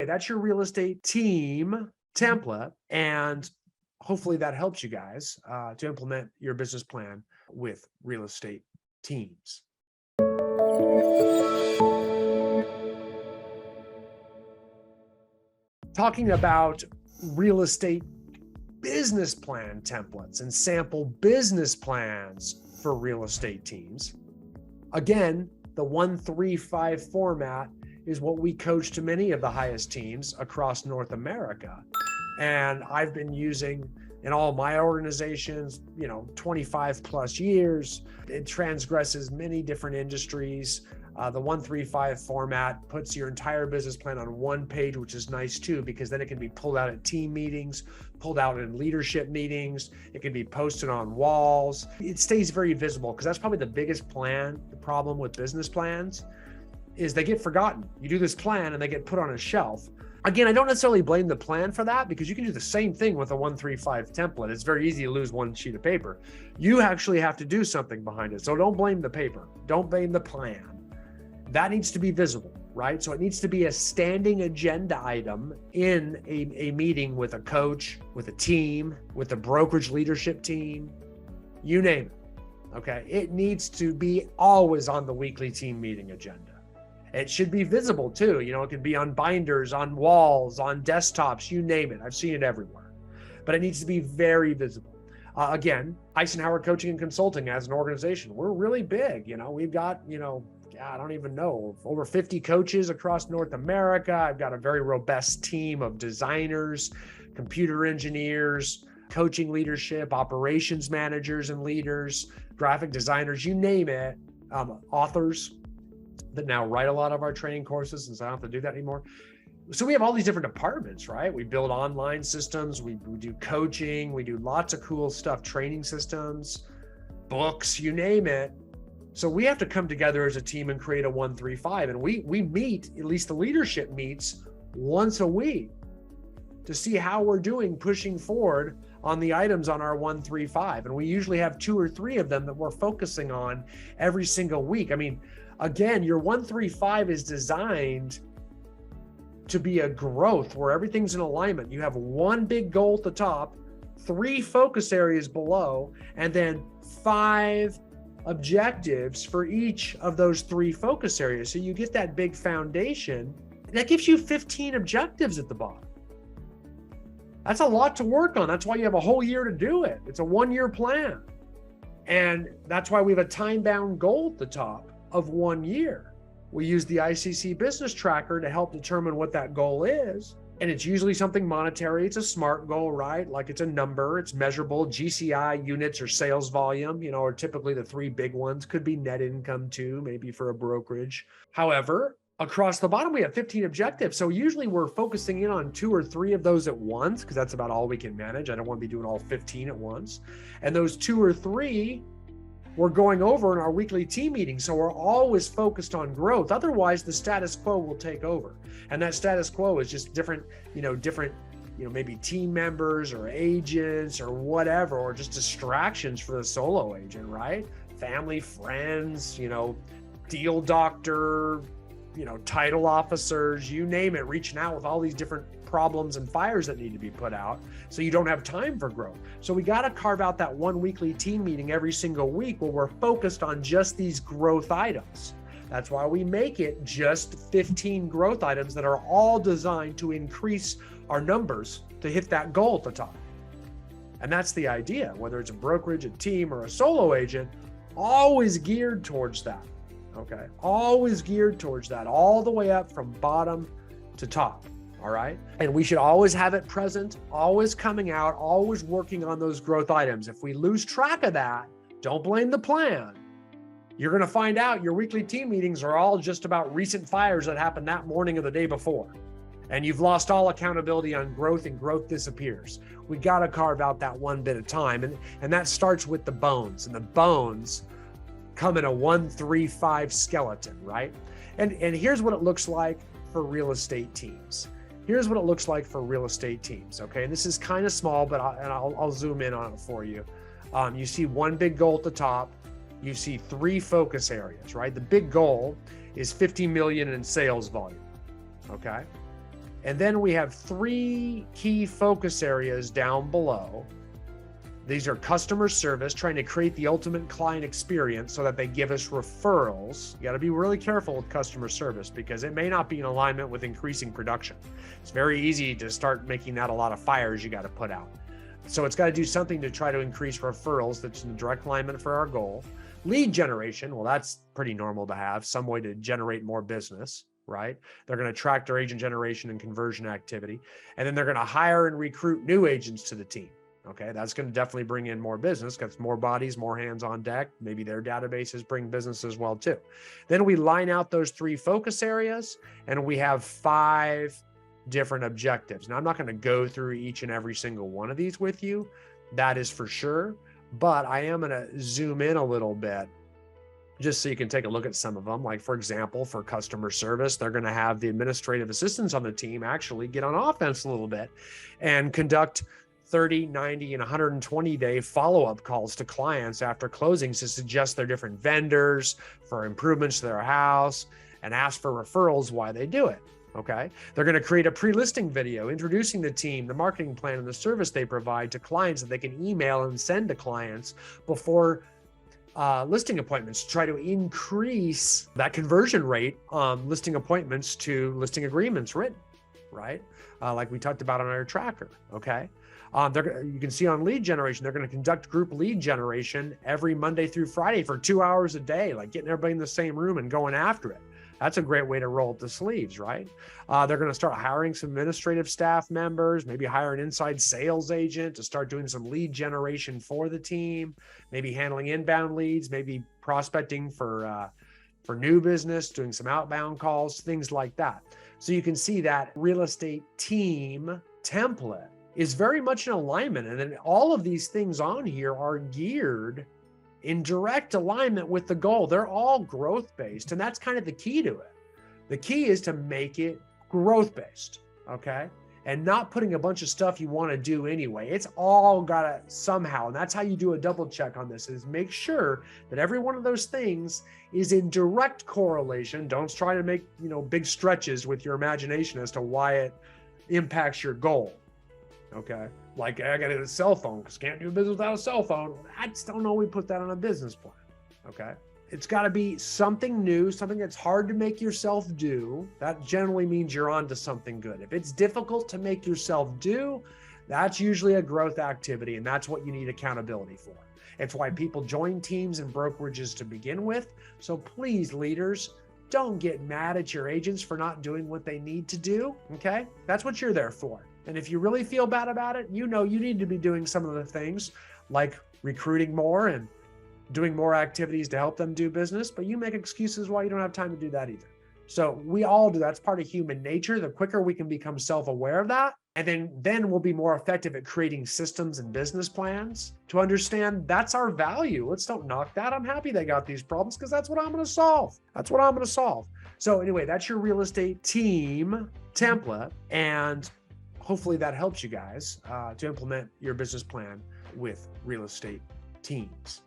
that's your real estate team template. And hopefully that helps you guys to implement your business plan with real estate teams. Talking about real estate business plan templates and sample business plans for real estate teams. Again, the 1-3-5 format is what we coach to many of the highest teams across North America. And I've been using in all my organizations, 25 plus years. It transgresses many different industries. The 1-3-5 format puts your entire business plan on one page, which is nice too, because then it can be pulled out at team meetings, pulled out in leadership meetings. It can be posted on walls. It stays very visible, because that's probably the biggest problem with business plans is they get forgotten. You do this plan and they get put on a shelf. Again, I don't necessarily blame the plan for that, because you can do the same thing with a 1-3-5 template. It's very easy to lose one sheet of paper. You actually have to do something behind it. So don't blame the paper. Don't blame the plan. That needs to be visible, right? So it needs to be a standing agenda item in a meeting with a coach, with a team, with a brokerage leadership team, you name it, okay? It needs to be always on the weekly team meeting agenda. It should be visible too. It can be on binders, on walls, on desktops, you name it. I've seen it everywhere, but it needs to be very visible. Again, Icenhower Coaching and Consulting as an organization, we're really big. We've got, I don't even know, over 50 coaches across North America. I've got a very robust team of designers, computer engineers, coaching leadership, operations managers and leaders, graphic designers, you name it, authors that now write a lot of our training courses, since I don't have to do that anymore. So we have all these different departments, right? We build online systems, we do coaching, we do lots of cool stuff, training systems, books, you name it. So we have to come together as a team and create a 1-3-5. And we meet, at least the leadership meets once a week to see how we're doing pushing forward on the items on our 1-3-5. And we usually have 2 or 3 of them that we're focusing on every single week. I mean, again, your 1-3-5 is designed to be a growth where everything's in alignment. You have one big goal at the top, 3 focus areas below, and then 5 objectives for each of those 3 focus areas. So you get that big foundation. That gives you 15 objectives at the bottom. That's a lot to work on. That's why you have a whole year to do it. It's a 1-year plan. And that's why we have a time-bound goal at the top of 1 year. We use the ICC business tracker to help determine what that goal is. And it's usually something monetary. It's a SMART goal, right? Like it's a number, it's measurable. GCI, units, or sales volume, are typically the 3 big ones. Could be net income too, maybe for a brokerage. However, across the bottom, we have 15 objectives. So usually we're focusing in on 2 or 3 of those at once, because that's about all we can manage. I don't want to be doing all 15 at once. And those 2 or 3 we're going over in our weekly team meetings. So we're always focused on growth. Otherwise, the status quo will take over. And that status quo is just different, maybe team members or agents or whatever, or just distractions for the solo agent, right? Family, friends, deal doctor, title officers, you name it, reaching out with all these different problems and fires that need to be put out, so you don't have time for growth. So we got to carve out that one weekly team meeting every single week where we're focused on just these growth items. That's why we make it just 15 growth items that are all designed to increase our numbers to hit that goal at the top. And that's the idea, whether it's a brokerage, a team, or a solo agent, always geared towards that. Okay, always geared towards that, all the way up from bottom to top. All right. And we should always have it present, always coming out, always working on those growth items. If we lose track of that, don't blame the plan. You're going to find out your weekly team meetings are all just about recent fires that happened that morning or the day before. And you've lost all accountability on growth, and growth disappears. We got to carve out that one bit at a time. And that starts with the bones, and the bones come in a 1-3-5 skeleton, right? And here's what it looks like for real estate teams. Here's what it looks like for real estate teams, okay? And this is kind of small, but I'll zoom in on it for you. You see one big goal at the top. You see 3 focus areas, right? The big goal is 50 million in sales volume, okay? And then we have 3 key focus areas down below. These are customer service, trying to create the ultimate client experience so that they give us referrals. You got to be really careful with customer service because it may not be in alignment with increasing production. It's very easy to start making that a lot of fires you got to put out. So it's got to do something to try to increase referrals that's in direct alignment for our goal. Lead generation, well, that's pretty normal to have, some way to generate more business, right? They're going to track their agent generation and conversion activity. And then they're going to hire and recruit new agents to the team. Okay, that's going to definitely bring in more business because more bodies, more hands on deck. Maybe their databases bring business as well too. Then we line out those 3 focus areas and we have 5 different objectives. Now, I'm not going to go through each and every single one of these with you. That is for sure. But I am going to zoom in a little bit just so you can take a look at some of them. Like, for example, for customer service, they're going to have the administrative assistants on the team actually get on offense a little bit and conduct 30, 90, and 120-day follow-up calls to clients after closings to suggest their different vendors for improvements to their house and ask for referrals while they do it. Okay. They're going to create a pre-listing video introducing the team, the marketing plan, and the service they provide to clients that they can email and send to clients before listing appointments to try to increase that conversion rate on listing appointments to listing agreements written, right? Like we talked about on our tracker. Okay. You can see on lead generation, they're going to conduct group lead generation every Monday through Friday for 2 hours a day, like getting everybody in the same room and going after it. That's a great way to roll up the sleeves, right? They're going to start hiring some administrative staff members, maybe hire an inside sales agent to start doing some lead generation for the team, maybe handling inbound leads, maybe prospecting for new business, doing some outbound calls, things like that. So you can see that real estate team template is very much in alignment. And then all of these things on here are geared in direct alignment with the goal. They're all growth-based, and that's kind of the key to it. The key is to make it growth-based, okay? And not putting a bunch of stuff you want to do anyway. It's all got to somehow, and that's how you do a double check on this, is make sure that every one of those things is in direct correlation. Don't try to make, big stretches with your imagination as to why it impacts your goal. Okay. Like, I got to get a cell phone because can't do business without a cell phone. I just don't know we put that on a business plan. Okay. It's got to be something new, something that's hard to make yourself do. That generally means you're on to something good. If it's difficult to make yourself do, that's usually a growth activity, and that's what you need accountability for. It's why people join teams and brokerages to begin with. So please, leaders, don't get mad at your agents for not doing what they need to do. Okay. That's what you're there for. And if you really feel bad about it, you need to be doing some of the things like recruiting more and doing more activities to help them do business, but you make excuses why you don't have time to do that either. So we all do. That's part of human nature. The quicker we can become self-aware of that, and then we'll be more effective at creating systems and business plans to understand that's our value. Let's don't knock that. I'm happy they got these problems because that's what I'm going to solve. That's what I'm going to solve. So anyway, that's your real estate team template. And hopefully that helps you guys to implement your business plan with real estate teams.